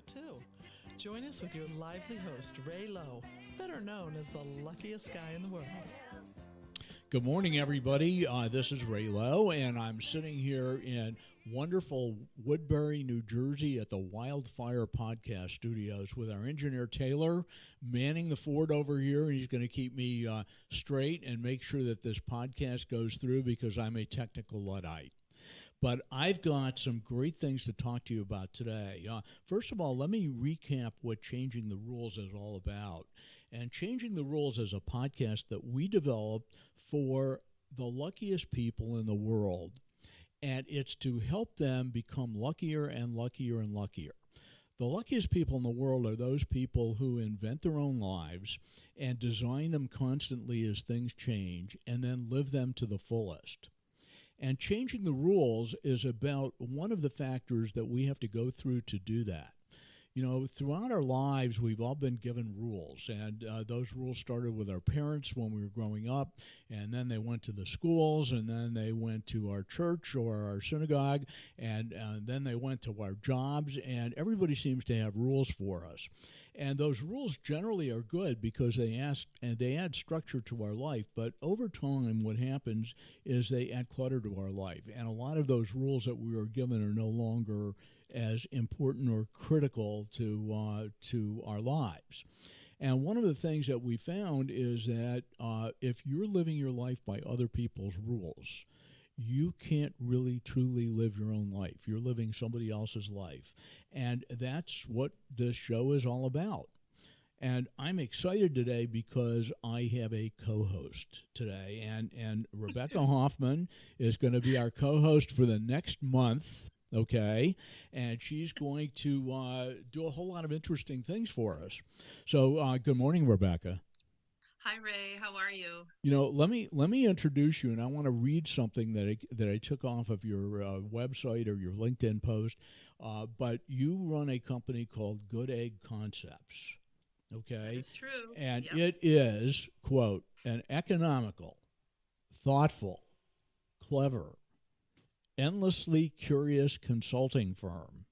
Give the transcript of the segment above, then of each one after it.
too. Join us with your lively host, Ray Lowe, better known as the luckiest guy in the world. Good morning, everybody. This is Ray Lowe, and I'm sitting here in wonderful Woodbury, New Jersey at the Wildfire podcast studios with our engineer Taylor manning the fort over here. He's going to keep me straight and make sure that this podcast goes through because I'm a technical Luddite. But I've got some great things to talk to you about today. First of all, let me recap what Changing the Rules is all about. And Changing the Rules is a podcast that we developed for the luckiest people in the world. And it's to help them become luckier and luckier and luckier. The luckiest people in the world are those people who invent their own lives and design them constantly as things change and then live them to the fullest. And Changing the Rules is about one of the factors that we have to go through to do that. You know, throughout our lives, we've all been given rules, and those rules started with our parents when we were growing up, and then they went to the schools, and then they went to our church or our synagogue, and then they went to our jobs, and everybody seems to have rules for us. And those rules generally are good because they add structure to our life, but over time what happens is they add clutter to our life, and a lot of those rules that we were given are no longer as important or critical to our lives. And one of the things that we found is that if you're living your life by other people's rules, you can't really truly live your own life. You're living somebody else's life. And that's what this show is all about. And I'm excited today because I have a co-host today. And Rebecca Hoffman is going to be our co-host for the next month. Okay, and she's going to do a whole lot of interesting things for us. So, good morning, Rebecca. Hi, Ray. How are you? You know, let me introduce you, and I want to read something that I took off of your website or your LinkedIn post. But you run a company called Good Egg Concepts. Okay, It's true. and Yep. it is, quote, an economical, thoughtful, clever, endlessly curious consulting firm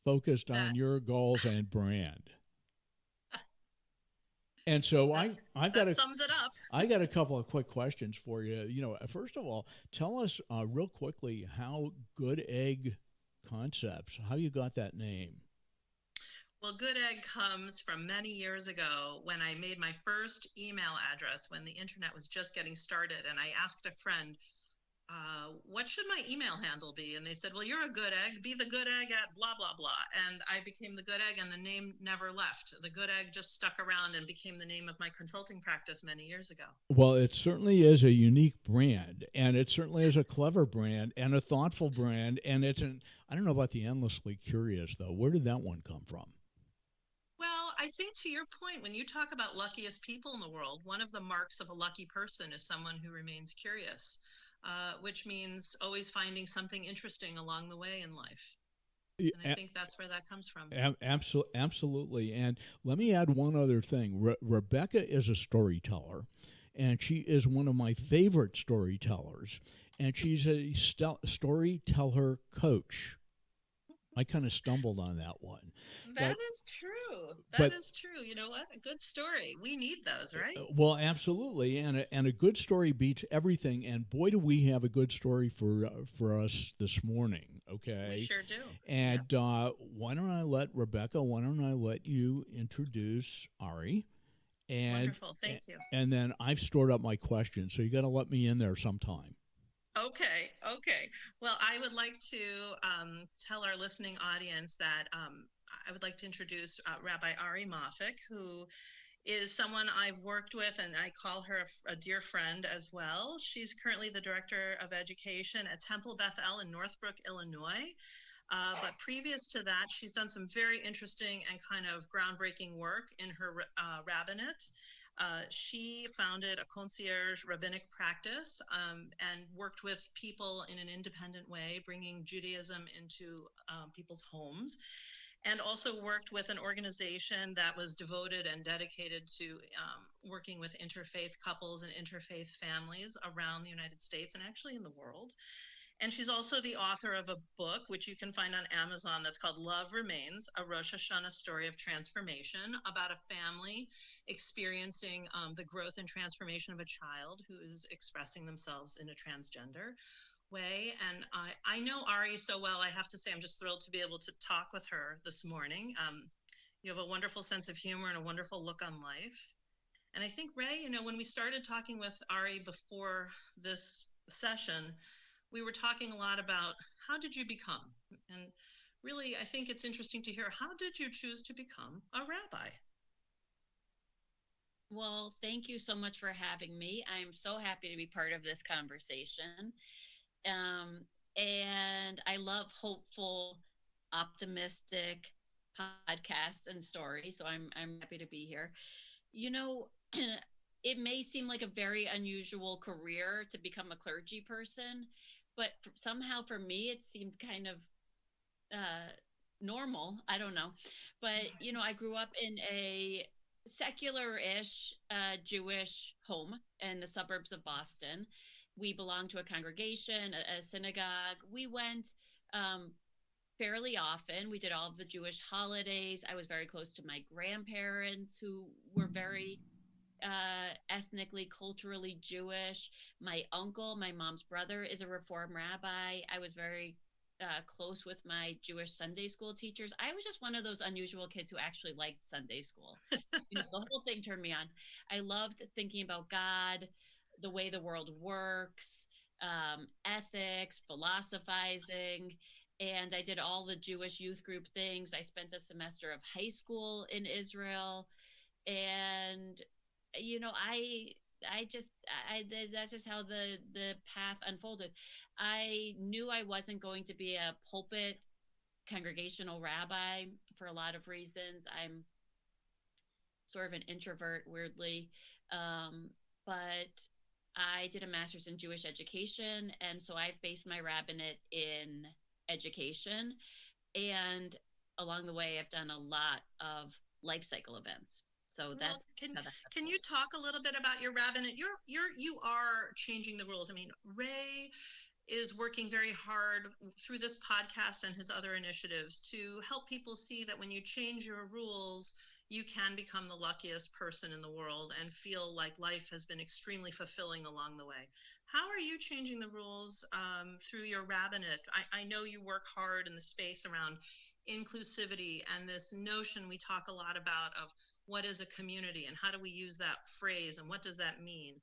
focused on your goals and brand. And so That sums it up. I got a couple of quick questions for you. You know, first of all, tell us real quickly how Good Egg Concepts, how you got that name. Well, Good Egg comes from many years ago when I made my first email address when the internet was just getting started. And I asked a friend, what should my email handle be? And they said, well, you're a good egg. Be the good egg at blah, blah, blah. And I became the good egg, and the name never left. The good egg just stuck around and became the name of my consulting practice many years ago. Well, it certainly is a unique brand, and it certainly is a clever brand and a thoughtful brand. And I don't know about the endlessly curious, though. Where did that one come from? Well, I think to your point, when you talk about luckiest people in the world, one of the marks of a lucky person is someone who remains curious. Which means always finding something interesting along the way in life. And I think that's where that comes from. Absolutely. And let me add one other thing. Rebecca is a storyteller, and she is one of my favorite storytellers, and she's a storyteller coach. I kind of stumbled on that one. That is true. That is true. You know what? A good story. We need those, right? Well, absolutely. And a good story beats everything. And boy, do we have a good story for us this morning. Okay. We sure do. And why don't I let you introduce Ari? And, wonderful. Thank you. And then I've stored up my questions, so you got to let me in there sometime. Okay. Well, I would like to tell our listening audience that I would like to introduce Rabbi Ari Moffick, who is someone I've worked with, and I call her a dear friend as well. She's currently the Director of Education at Temple Beth El in Northbrook, Illinois. But previous to that, she's done some very interesting and kind of groundbreaking work in her rabbinate. She founded a concierge rabbinic practice and worked with people in an independent way, bringing Judaism into people's homes, and also worked with an organization that was devoted and dedicated to working with interfaith couples and interfaith families around the United States and actually in the world. And she's also the author of a book, which you can find on Amazon, that's called Love Remains, a Rosh Hashanah story of transformation, about a family experiencing the growth and transformation of a child who is expressing themselves in a transgender way. And I know Ari so well, I have to say I'm just thrilled to be able to talk with her this morning. You have a wonderful sense of humor and a wonderful look on life. And I think, Ray, when we started talking with Ari before this session, we were talking a lot about how did you become? And really, I think it's interesting to hear, how did you choose to become a rabbi? Well, thank you so much for having me. I'm so happy to be part of this conversation. And I love hopeful, optimistic podcasts and stories. So I'm happy to be here. You know, it may seem like a very unusual career to become a clergy person, but somehow for me it seemed kind of normal. I don't know, but I grew up in a secular-ish Jewish home in the suburbs of Boston. We belonged to a congregation, a synagogue. We went fairly often. We did all of the Jewish holidays. I was very close to my grandparents, who were very ethnically, culturally Jewish. My uncle, my mom's brother, is a Reform rabbi. I was very close with my Jewish Sunday school teachers. I was just one of those unusual kids who actually liked Sunday school. The whole thing turned me on. I loved thinking about God, the way the world works, ethics, philosophizing. And I did all the Jewish youth group things. I spent a semester of high school in Israel. And that's just how the path unfolded. I knew I wasn't going to be a pulpit congregational rabbi for a lot of reasons. I'm sort of an introvert, weirdly, but I did a master's in Jewish education, and so I based my rabbinate in education. And along the way, I've done a lot of life cycle events. So that's can you talk a little bit about your rabbinate? You are changing the rules. I mean, Ray is working very hard through this podcast and his other initiatives to help people see that when you change your rules, you can become the luckiest person in the world and feel like life has been extremely fulfilling along the way. How are you changing the rules through your rabbinate? I know you work hard in the space around inclusivity and this notion we talk a lot about of what is a community and how do we use that phrase and what does that mean?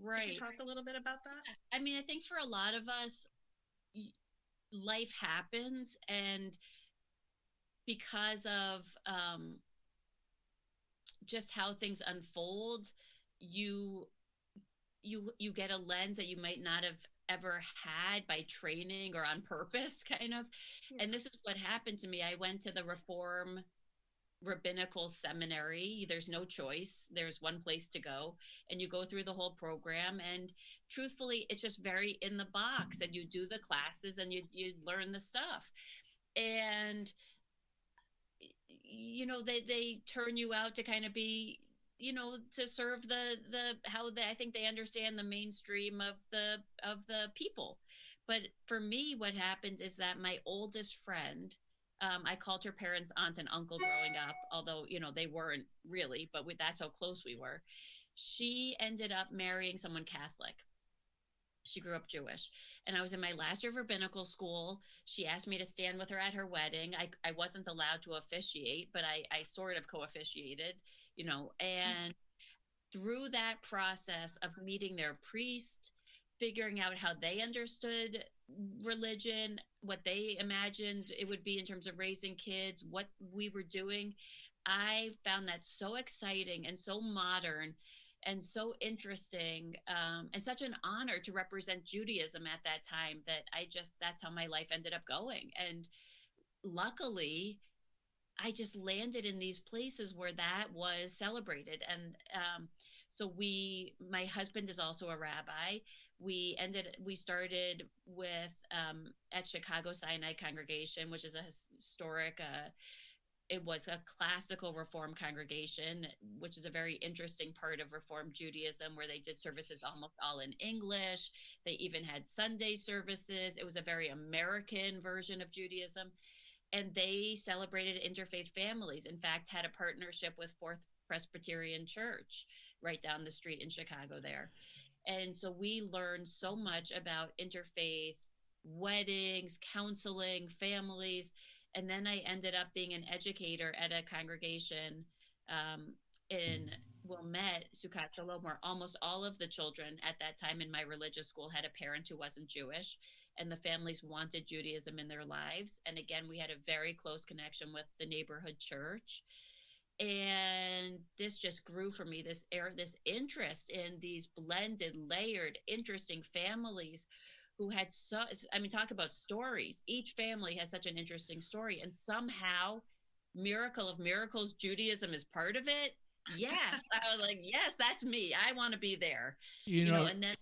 Right. Could you talk a little bit about that? I mean, I think for a lot of us, life happens, and because of just how things unfold, you get a lens that you might not have ever had by training or on purpose, kind of. Yeah. And this is what happened to me. I went to the Reform rabbinical seminary. There's no choice. There's one place to go, and you go through the whole program, and truthfully, it's just very in the box, and you do the classes and you learn the stuff. And they turn you out to kind of be, to serve I think they understand the mainstream of the people. But for me, what happened is that my oldest friend, I called her parents aunt and uncle growing up, although, they weren't really, but that's how close we were. She ended up marrying someone Catholic. She grew up Jewish. And I was in my last year of rabbinical school. She asked me to stand with her at her wedding. I wasn't allowed to officiate, but I sort of co-officiated, and through that process of meeting their priest, figuring out how they understood religion, what they imagined it would be in terms of raising kids, what we were doing, I found that so exciting and so modern and so interesting, and such an honor to represent Judaism at that time that that's how my life ended up going. And luckily, I just landed in these places where that was celebrated. And so my husband is also a rabbi. We started with at Chicago Sinai Congregation, which is a historic it was a classical Reform congregation, which is a very interesting part of Reform Judaism, where they did services almost all in English. They even had Sunday services. It was a very American version of Judaism. And they celebrated interfaith families. In fact, had a partnership with Fourth Presbyterian Church right down the street in Chicago there. And so we learned so much about interfaith weddings, counseling, families. And then I ended up being an educator at a congregation in Wilmette, Sukkot Shalom, where almost all of the children at that time in my religious school had a parent who wasn't Jewish, and the families wanted Judaism in their lives. And again, we had a very close connection with the neighborhood church. And this just grew for me, this interest in these blended, layered, interesting families who had talk about stories. Each family has such an interesting story, and somehow, miracle of miracles, Judaism is part of it. Yes. I was like, yes, that's me. I want to be there. You know, and then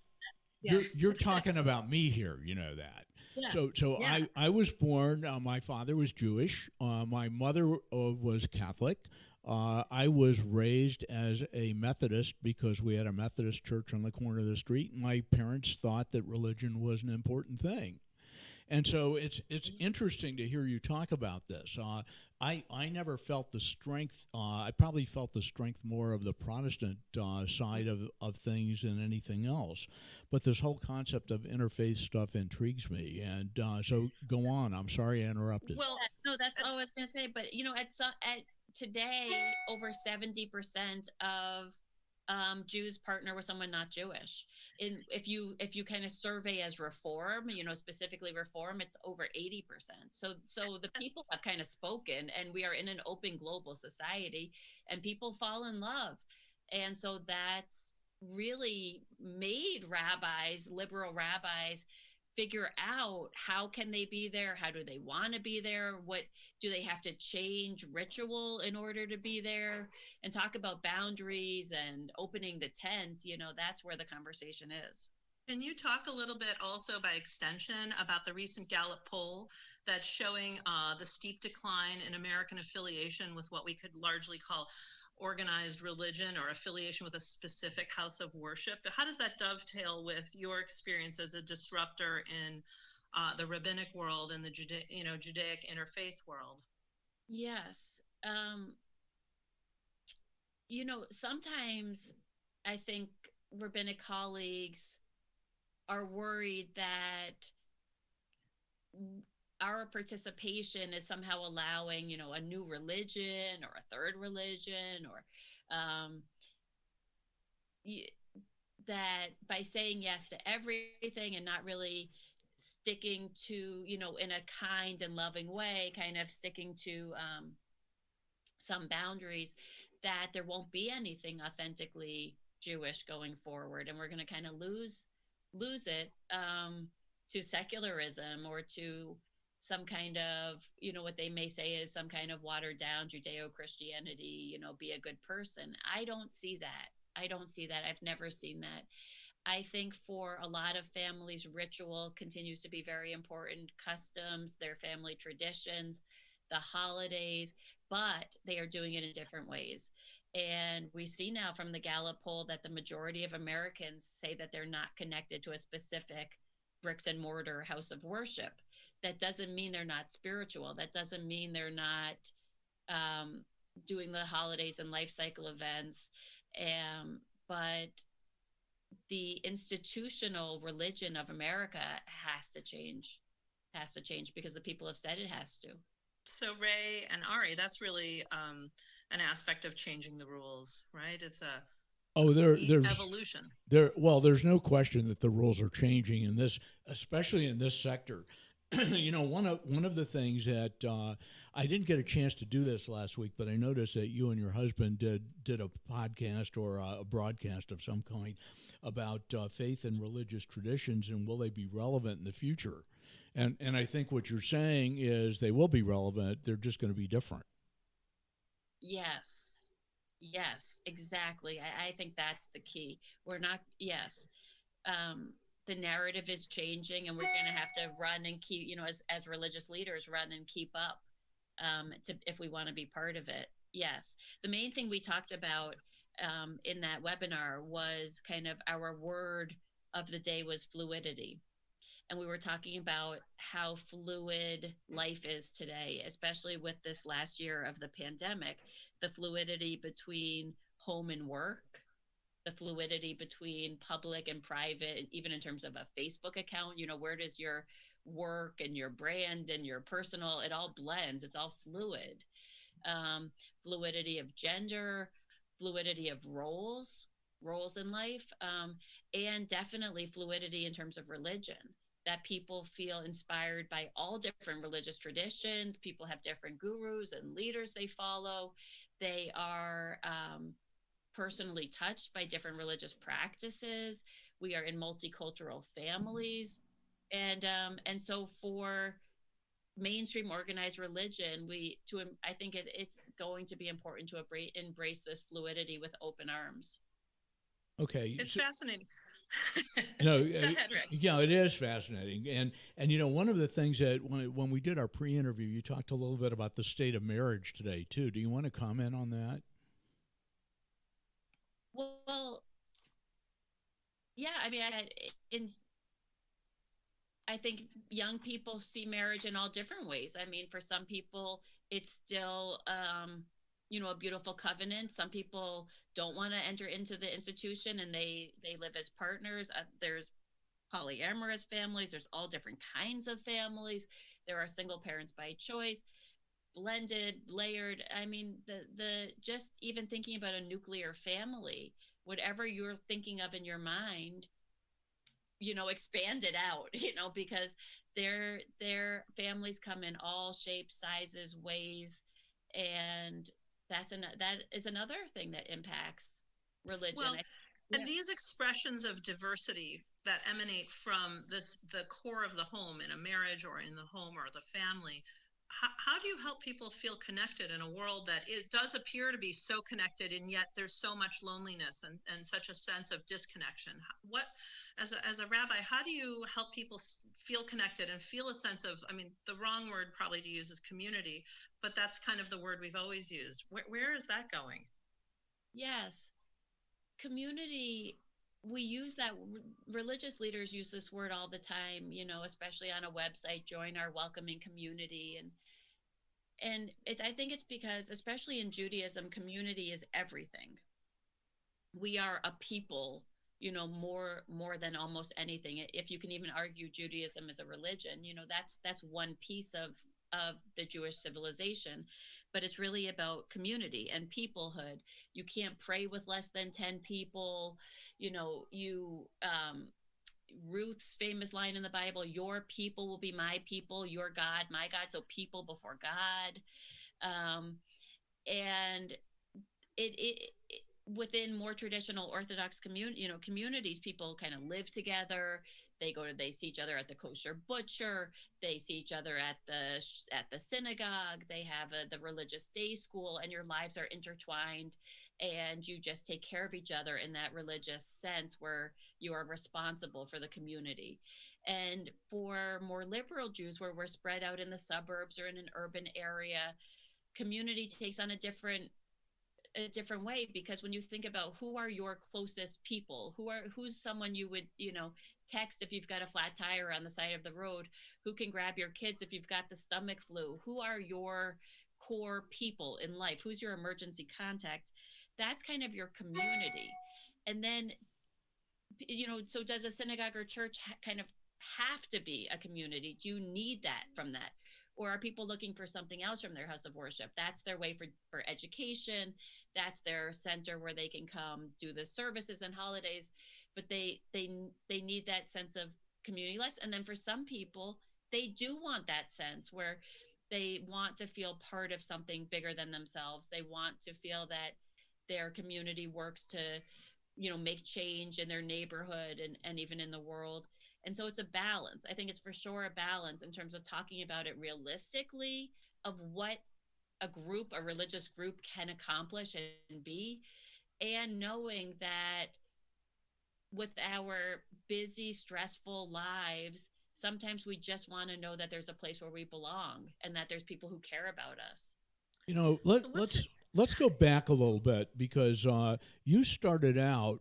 you're talking about me here, you know that. Yeah. So Yeah. I was born, my father was Jewish, my mother was Catholic. I was raised as a Methodist because we had a Methodist church on the corner of the street. My parents thought that religion was an important thing. And so it's interesting to hear you talk about this. I never felt the strength. I probably felt the strength more of the Protestant side of things than anything else. But this whole concept of interfaith stuff intrigues me. And so go on. I'm sorry I interrupted. Well, no, that's all I was going to say. But, at today, over 70% of Jews partner with someone not Jewish. If you kind of survey as Reform, specifically Reform, it's over 80%. So the people have kind of spoken, and we are in an open global society, and people fall in love. And so that's really made liberal rabbis, figure out how can they be there, how do they want to be there, what do they have to change ritual in order to be there, and talk about boundaries and opening the tent. That's where the conversation is. Can you talk a little bit also by extension about the recent Gallup poll that's showing the steep decline in American affiliation with what we could largely call organized religion or affiliation with a specific house of worship? How does that dovetail with your experience as a disruptor in the rabbinic world and the Judaic interfaith world? Yes. Sometimes I think rabbinic colleagues are worried that our participation is somehow allowing, a new religion or a third religion, or that by saying yes to everything and not really sticking to, in a kind and loving way, kind of sticking to some boundaries, that there won't be anything authentically Jewish going forward, and we're going to kind of lose it to secularism or to some kind of, what they may say is some kind of watered down Judeo-Christianity, be a good person. I don't see that. I've never seen that. I think for a lot of families, ritual continues to be very important, customs, their family traditions, the holidays, but they are doing it in different ways. And we see now from the Gallup poll that the majority of Americans say that they're not connected to a specific bricks and mortar house of worship. That doesn't mean they're not spiritual. That doesn't mean they're not doing the holidays and life cycle events. But the institutional religion of America has to change because the people have said it has to. So Ray and Ari, that's really an aspect of changing the rules, right? It's there's evolution. There's no question that the rules are changing in this, especially in this sector. One of the things that I didn't get a chance to do this last week, but I noticed that you and your husband did a podcast or a broadcast of some kind about faith and religious traditions, and will they be relevant in the future? And I think what you're saying is they will be relevant. They're just going to be different. Yes, exactly. I think that's the key. The narrative is changing, and we're going to have to run and keep, as religious leaders, run and keep up if we want to be part of it. Yes. The main thing we talked about in that webinar was kind of our word of the day was fluidity. And we were talking about how fluid life is today, especially with this last year of the pandemic, the fluidity between home and work, the fluidity between public and private, even in terms of a Facebook account, where does your work and your brand and your personal, it all blends, it's all fluid. Fluidity of gender, fluidity of roles in life, and definitely fluidity in terms of religion, that people feel inspired by all different religious traditions. People have different gurus and leaders they follow. They are personally touched by different religious practices. We are in multicultural families. And so for mainstream organized religion, I think it's going to be important to embrace this fluidity with open arms. Okay. It's fascinating. No, Go ahead, Rick. Yeah, it is fascinating. And one of the things that when we did our pre-interview, you talked a little bit about the state of marriage today too. Do you want to comment on that? Well, yeah, I mean, I think young people see marriage in all different ways. I mean, for some people, it's still, a beautiful covenant. Some people don't want to enter into the institution and they live as partners. There's polyamorous families. There's all different kinds of families. There are single parents by choice, blended, layered. I mean, the just even thinking about a nuclear family, whatever you're thinking of in your mind, expand it out, because their families come in all shapes, sizes, ways, and that is another thing that impacts religion. Well, and these expressions of diversity that emanate from the core of the home, in a marriage or in the home or the family, how do you help people feel connected in a world that it does appear to be so connected, and yet there's so much loneliness and such a sense of disconnection? What, as a rabbi, how do you help people feel connected and feel a sense of, I mean, the wrong word probably to use is community, but that's kind of the word we've always used. Where is that going? Yes. Community, we use that, religious leaders use this word all the time, especially on a website, join our welcoming community. And I think it's because, especially in Judaism, community is everything. We are a people, more than almost anything. If you can even argue Judaism is a religion, that's one piece of the Jewish civilization, but it's really about community and peoplehood. You can't pray with less than 10 people. Ruth's famous line in the Bible, your people will be my people, your God, my God. So people before God. And it within more traditional Orthodox communities, people kind of live together. They see each other at the kosher butcher. They see each other at the synagogue. They have the religious day school, and your lives are intertwined, and you just take care of each other in that religious sense where you are responsible for the community. And for more liberal Jews, where we're spread out in the suburbs or in an urban area, community takes on a different way, because when you think about who are your closest people, who's someone you would text if you've got a flat tire on the side of the road, who can grab your kids if you've got the stomach flu, who are your core people in life, who's your emergency contact, that's kind of your community. And then so does a synagogue or church kind of have to be a community? Do you need that from that? Or are people looking for something else from their house of worship? That's their way for education. That's their center where they can come do the services and holidays. But they need that sense of community less. And then for some people, they do want that sense where they want to feel part of something bigger than themselves. They want to feel that their community works to, make change in their neighborhood and even in the world. And so it's a balance. I think it's for sure a balance in terms of talking about it realistically, of what a religious group can accomplish and be, and knowing that with our busy, stressful lives, sometimes we just want to know that there's a place where we belong and that there's people who care about us. You know, let's go back a little bit, because you started out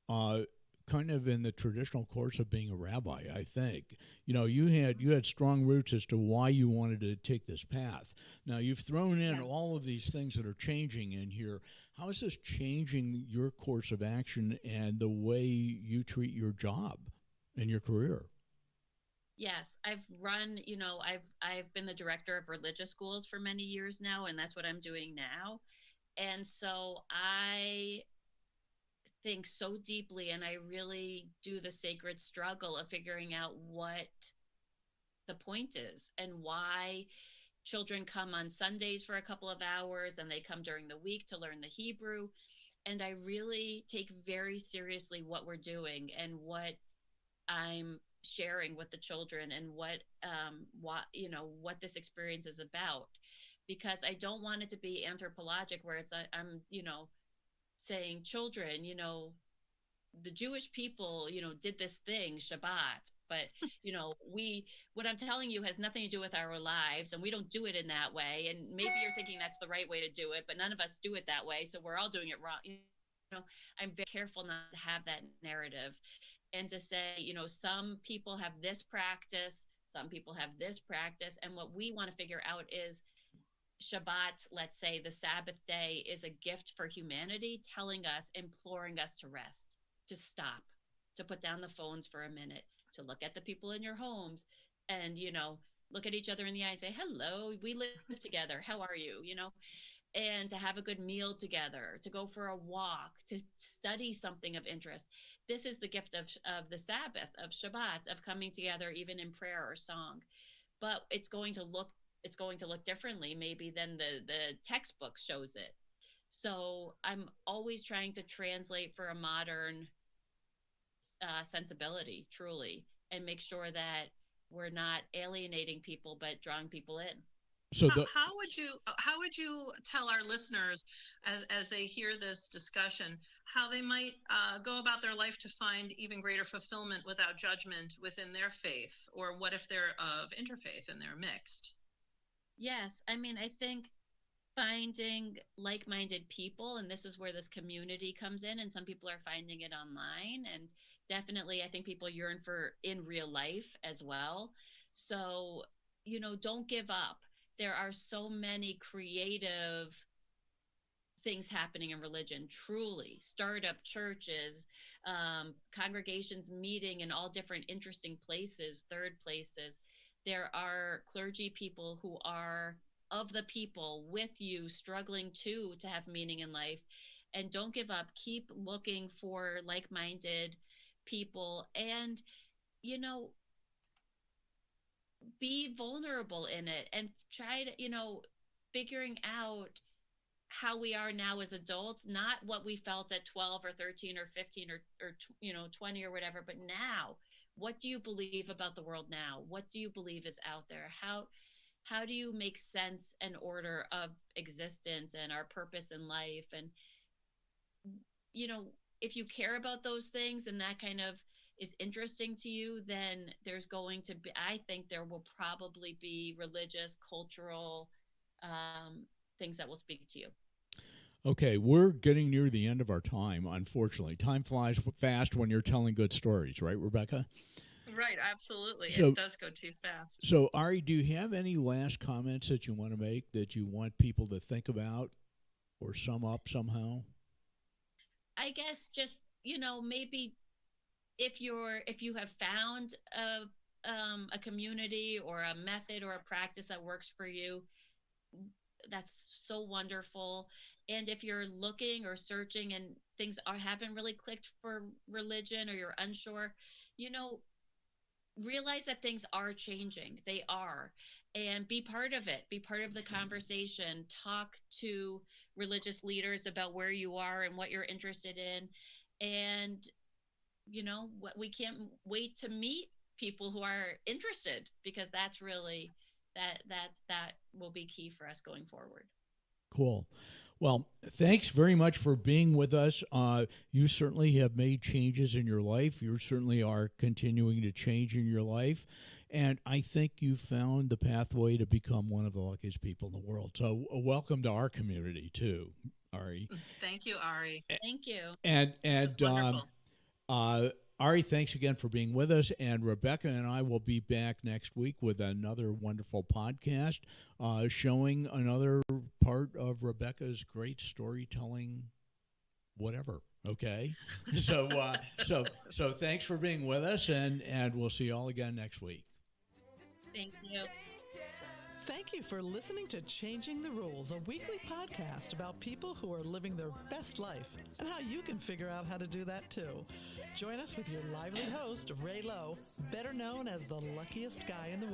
kind of in the traditional course of being a rabbi. I think you had strong roots as to why you wanted to take this path. Now you've thrown in all of these things that are changing in here. How is this changing your course of action and the way you treat your job and your career? Yes, I've run, I've been the director of religious schools for many years now, and that's what I'm doing now. And so I think so deeply, and I really do the sacred struggle of figuring out what the point is and why children come on Sundays for a couple of hours and they come during the week to learn the Hebrew. And I really take very seriously what we're doing and what I'm sharing with the children, and what this experience is about, because I don't want it to be anthropologic where I'm saying, children, the Jewish people, did this thing, Shabbat, but what I'm telling you has nothing to do with our lives, and we don't do it in that way. And maybe you're thinking that's the right way to do it, but none of us do it that way. So we're all doing it wrong. I'm very careful not to have that narrative, and to say, some people have this practice, some people have this practice. And what we want to figure out is Shabbat, let's say the Sabbath day, is a gift for humanity, telling us, imploring us to rest, to stop, to put down the phones for a minute, to look at the people in your homes and, look at each other in the eye and say, hello, we live together. How are you? And to have a good meal together, to go for a walk, to study something of interest. This is the gift of the Sabbath, of Shabbat, of coming together, even in prayer or song. But it's going to look differently maybe than the textbook shows it. So I'm always trying to translate for a modern sensibility, truly, and make sure that we're not alienating people, but drawing people in. So how would you tell our listeners, as they hear this discussion, how they might go about their life to find even greater fulfillment without judgment within their faith? Or what if they're of interfaith and they're mixed? Yes, I mean, I think finding like-minded people, and this is where this community comes in, and some people are finding it online, and definitely I think people yearn for in real life as well. So, don't give up. There are so many creative things happening in religion, truly. Startup churches, congregations meeting in all different interesting places, third places. There are clergy people who are of the people with you, struggling to have meaning in life. And don't give up. Keep looking for like-minded people, and, be vulnerable in it, and try to, figuring out how we are now as adults, not what we felt at 12 or 13 or 15 or 20 or whatever, but now, what do you believe about the world now? What do you believe is out there? How do you make sense and order of existence and our purpose in life? And, if you care about those things and that kind of is interesting to you, then there's going to be, I think there will probably be religious, cultural things that will speak to you. Okay, we're getting near the end of our time, unfortunately. Time flies fast when you're telling good stories, right, Rebecca? Right, absolutely. So, it does go too fast. So, Ari, do you have any last comments that you want to make, that you want people to think about or sum up somehow? I guess just, maybe if you have found a community or a method or a practice that works for you, that's so wonderful. And if you're looking or searching and things haven't really clicked for religion, or you're unsure, realize that things are changing. They are. And be part of it. Be part of the conversation. Talk to religious leaders about where you are and what you're interested in. And, we can't wait to meet people who are interested, because that's really, that will be key for us going forward. Cool. Well, thanks very much for being with us. You certainly have made changes in your life. You certainly are continuing to change in your life. And I think you found the pathway to become one of the luckiest people in the world. So welcome to our community, too, Ari. Thank you, Ari. Thank you. And This is wonderful. Ari, thanks again for being with us. And Rebecca and I will be back next week with another wonderful podcast showing another part of Rebecca's great storytelling, whatever. Okay. So thanks for being with us, and we'll see you all again next week. Thank you. Thank you for listening to Changing the Rules, a weekly podcast about people who are living their best life and how you can figure out how to do that too. Join us with your lively host, Ray Lowe, better known as the luckiest guy in the world.